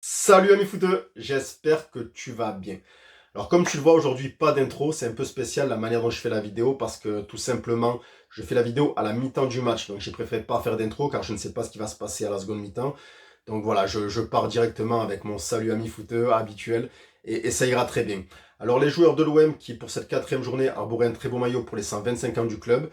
Salut ami footeux, j'espère que tu vas bien. Alors comme tu le vois aujourd'hui, pas d'intro, c'est un peu spécial la manière dont je fais la vidéo parce que tout simplement, je fais la vidéo à la mi-temps du match. Donc j'ai préféré pas faire d'intro car je ne sais pas ce qui va se passer à la seconde mi-temps. Donc voilà, je pars directement avec mon salut ami footeux habituel et ça ira très bien. Alors les joueurs de l'OM qui pour cette quatrième journée arboraient un très beau maillot pour les 125 ans du club.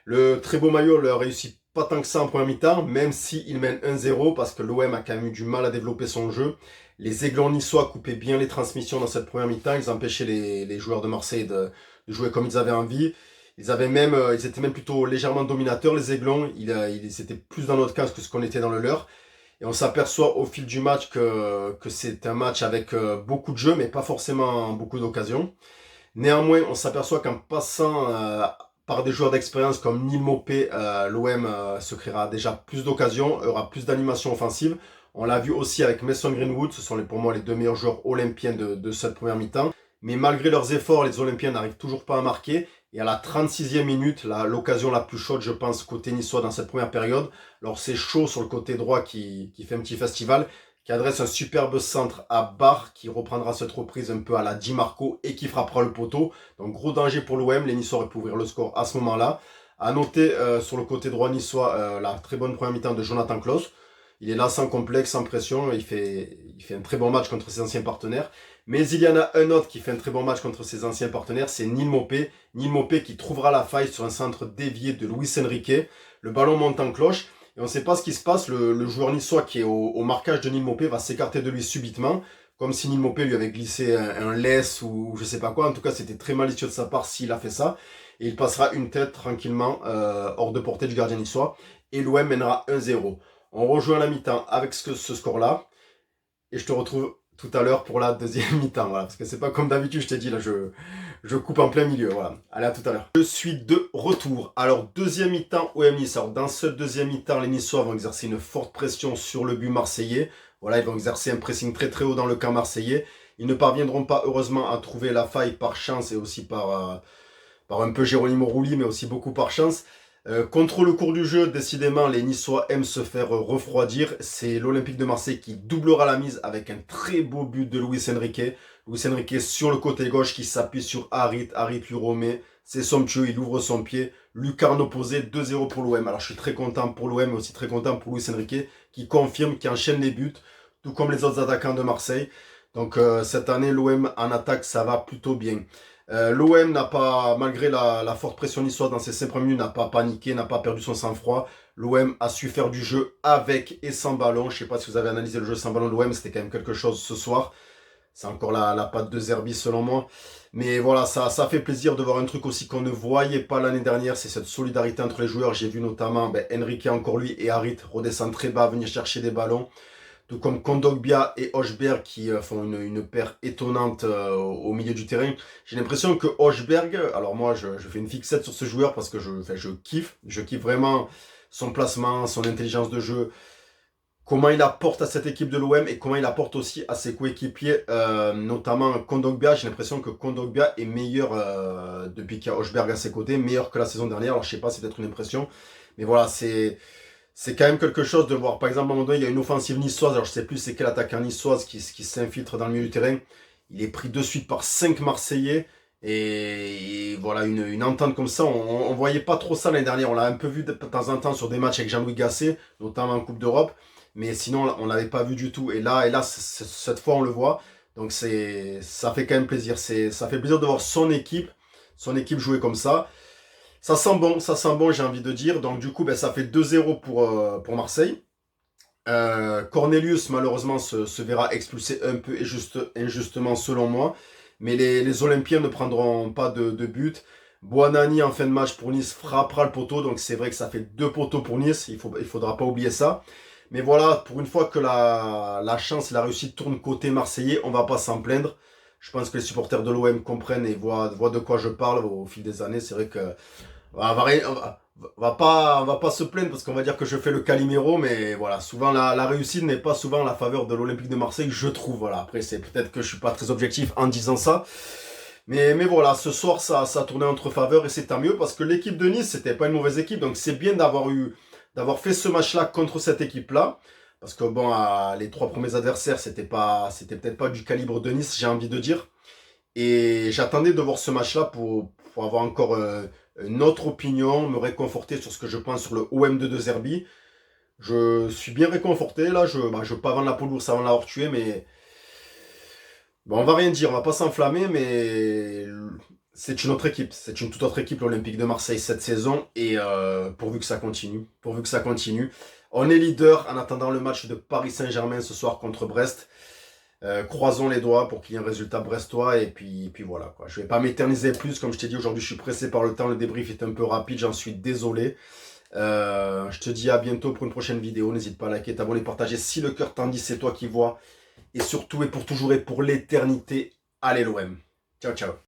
Le très beau maillot leur réussit pas tant que ça en première mi-temps, même s'ils mènent 1-0 parce que l'OM a quand même eu du mal à développer son jeu. Les Aiglons niçois coupaient bien les transmissions dans cette première mi-temps. Ils empêchaient les joueurs de Marseille de jouer comme ils avaient envie. Ils étaient même plutôt légèrement dominateurs, les Aiglons. Ils étaient plus dans notre cas que ce qu'on était dans le leur. Et on s'aperçoit au fil du match que c'est un match avec beaucoup de jeux, mais pas forcément beaucoup d'occasions. Néanmoins, on s'aperçoit qu'en passant par des joueurs d'expérience comme Neil Maupay, l'OM se créera déjà plus d'occasions, aura plus d'animation offensive. On l'a vu aussi avec Mason Greenwood, ce sont pour moi les deux meilleurs joueurs olympiens de cette première mi-temps. Mais malgré leurs efforts, les Olympiens n'arrivent toujours pas à marquer. Et à la 36e minute, l'occasion la plus chaude, je pense, côté niçois dans cette première période. Alors c'est chaud sur le côté droit qui fait un petit festival, qui adresse un superbe centre à Barre, qui reprendra cette reprise un peu à la Di Marco et qui frappera le poteau. Donc gros danger pour l'OM, les Niçois auraient pu ouvrir le score à ce moment-là. À noter sur le côté droit niçois la très bonne première mi-temps de Jonathan Klaus. Il est là sans complexe, sans pression, il fait un très bon match contre ses anciens partenaires. Mais il y en a un autre qui fait un très bon match contre ses anciens partenaires, c'est Neil Maupay. Neil Maupay qui trouvera la faille sur un centre dévié de Luis Enrique. Le ballon monte en cloche. Et on ne sait pas ce qui se passe. Le joueur niçois qui est au marquage de Neil Maupay va s'écarter de lui subitement, comme si Neil Maupay lui avait glissé un laisse ou je sais pas quoi. En tout cas, c'était très malicieux de sa part s'il a fait ça. Et il passera une tête tranquillement hors de portée du gardien niçois. Et l'OM mènera 1-0. On rejoint la mi-temps avec ce score-là. Et je te retrouve tout à l'heure pour la deuxième mi-temps. Voilà, parce que c'est pas comme d'habitude, je t'ai dit, là, je coupe en plein milieu. Voilà. Allez, à tout à l'heure. Je suis de retour. Alors, deuxième mi-temps OM Nice. Alors, dans ce deuxième mi-temps, les Niçois vont exercer une forte pression sur le but marseillais. Voilà, ils vont exercer un pressing très très haut dans le camp marseillais. Ils ne parviendront pas, heureusement, à trouver la faille par chance et aussi par un peu Geronimo Rulli, mais aussi beaucoup par chance. Contre le cours du jeu, décidément, les Niçois aiment se faire refroidir. C'est l'Olympique de Marseille qui doublera la mise avec un très beau but de Luis Enrique. Luis Enrique sur le côté gauche qui s'appuie sur Harit. Harit lui remet. C'est somptueux, il ouvre son pied. Lucarne posé 2-0 pour l'OM. Alors je suis très content pour l'OM, mais aussi très content pour Luis Enrique qui confirme, qui enchaîne les buts, tout comme les autres attaquants de Marseille. Donc cette année, l'OM en attaque, ça va plutôt bien. L'OM n'a pas, malgré la forte pression niçoise dans ses 5 premiers minutes, n'a pas paniqué, n'a pas perdu son sang-froid. L'OM a su faire du jeu avec et sans ballon. Je ne sais pas si vous avez analysé le jeu sans ballon de l'OM, c'était quand même quelque chose ce soir. C'est encore la patte de Zerbi selon moi. Mais voilà, ça fait plaisir de voir un truc aussi qu'on ne voyait pas l'année dernière, c'est cette solidarité entre les joueurs. J'ai vu notamment Enrique encore lui et Harit redescendre très bas, venir chercher des ballons. Tout comme Kondogbia et Hochberg qui font une paire étonnante au milieu du terrain. J'ai l'impression que Hochberg, alors moi je fais une fixette sur ce joueur parce que je kiffe vraiment son placement, son intelligence de jeu, comment il apporte à cette équipe de l'OM et comment il apporte aussi à ses coéquipiers, notamment Kondogbia. J'ai l'impression que Kondogbia est meilleur depuis qu'il y a Hochberg à ses côtés, meilleur que la saison dernière. Alors je sais pas, c'est peut-être une impression, mais voilà, c'est quand même quelque chose de voir. Par exemple, à un moment donné, il y a une offensive niçoise. Alors, je sais plus c'est quel attaquant niçoise qui s'infiltre dans le milieu du terrain. Il est pris de suite par 5 Marseillais. Et voilà, une entente comme ça. On voyait pas trop ça l'année dernière. On l'a un peu vu de temps en temps sur des matchs avec Jean-Louis Gasset, notamment en Coupe d'Europe. Mais sinon, on l'avait pas vu du tout. Et là, cette fois, on le voit. Donc, ça fait quand même plaisir. Ça fait plaisir de voir son équipe jouer comme ça. Ça sent bon, j'ai envie de dire. Donc du coup, ça fait 2-0 pour Marseille. Cornelius, malheureusement, se verra expulsé un peu injustement selon moi. Mais les Olympiens ne prendront pas de but. Buonani, en fin de match pour Nice, frappera le poteau. Donc c'est vrai que ça fait 2 poteaux pour Nice. Il faudra pas oublier ça. Mais voilà, pour une fois que la chance et la réussite tournent côté marseillais, on va pas s'en plaindre. Je pense que les supporters de l'OM comprennent et voient de quoi je parle au fil des années. C'est vrai que on va pas se plaindre parce qu'on va dire que je fais le Calimero, mais voilà, souvent la réussite n'est pas souvent en la faveur de l'Olympique de Marseille, je trouve. Voilà, après c'est peut-être que je suis pas très objectif en disant ça, mais voilà, ce soir ça a tourné entre faveur et c'est tant mieux parce que l'équipe de Nice c'était pas une mauvaise équipe, donc c'est bien d'avoir fait ce match-là contre cette équipe-là. Parce que bon, les 3 premiers adversaires, c'était peut-être pas du calibre de Nice, j'ai envie de dire. Et j'attendais de voir ce match-là pour avoir encore une autre opinion, me réconforter sur ce que je pense sur le OM de Zerbi. Je suis bien réconforté là, je veux pas vendre la peau de l'ours avant de l'avoir tué, mais bon, on va rien dire, on va pas s'enflammer, mais c'est une autre équipe, c'est une toute autre équipe l'Olympique de Marseille cette saison, et pourvu que ça continue, pourvu que ça continue. On est leader en attendant le match de Paris Saint-Germain ce soir contre Brest. Croisons les doigts pour qu'il y ait un résultat brestois et puis voilà quoi. Je vais pas m'éterniser plus, comme je t'ai dit aujourd'hui, je suis pressé par le temps, le débrief est un peu rapide, j'en suis désolé. Je te dis à bientôt pour une prochaine vidéo. N'hésite pas à liker, t'abonner, partager si le cœur t'en dit, c'est toi qui vois. Et surtout et pour toujours et pour l'éternité, allez l'OM. Ciao ciao.